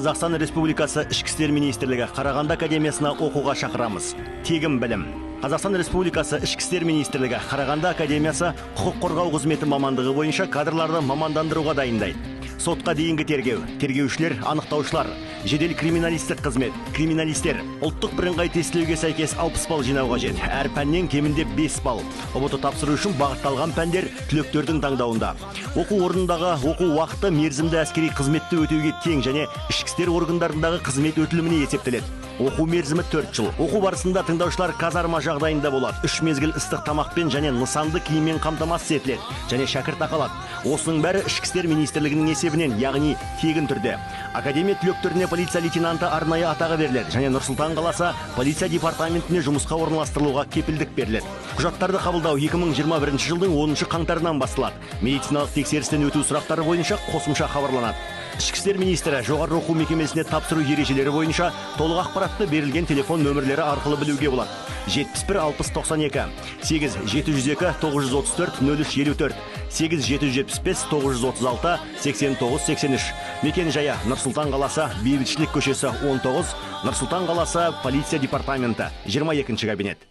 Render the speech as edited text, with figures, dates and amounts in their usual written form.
Қазақстан Республикасы Ішкі істер министрлігі Қарағанды академиясына оқуға шақырамыз. Тегін білім. Қазақстан Республикасы Ішкі істер министрлігі Қарағанды академиясы құқық қорғау қызметі мамандығы бойынша кадрларды мамандандыруға дайындайды. Сотқа дейінгі тергеу, тергеушілер, анықтаушылар, жедел криминалистік қызмет, криминалистер, ұлттық бірыңғай тестілеуге сәйкес 60 балл жинау қажет. Әр пәннен кемінде 5 балл. ұбт тапсыру үшін бағытталған пәндер түлектердің таңдауында. Оқу орнындағы оқу уақыты мерзімді әскери қызметті өтеуге тең және ішкі істер органдарындағы қызмет өтіліміне есептеледі. Оқу мерзімі 4 жыл. Оқу барысында тыңдаушылар казарма жағдайында болады. 3 мезгіл ыстық тамақпен және нысанды киіммен қамтамасыз етіледі және шәкіртақы алады. Осының бәрі Ішкі істер министрлігінің есебінен, яғни тегін түрде. Академия түлектеріне полиция лейтенанты арнайы атағы беріледі және Нұр-Сұлтан қаласы полиция департаментіне жұмысқа орналастырылуға кепілдік беріледі. Құжаттарды қабылдау 2021 жылдың 10 қаңтарынан басталады. Медициналық тексерістен өту сұрақтары бойынша қосымша хабарланады. Ішкі істер министрі жоғары оқу мекемесіне тапсыру ережелері бойынша толық ақпаратты берілген телефон нөмірлері арқылы білуге болады. 71 60 92 8 702 934 03 54 8 775 936 89 83. Мекен жайы Нұр-Сұлтан қаласы, Бейбітшілік көшесі 19, Нұр-Сұлтан қаласы полиция департаменті 22 кабинет.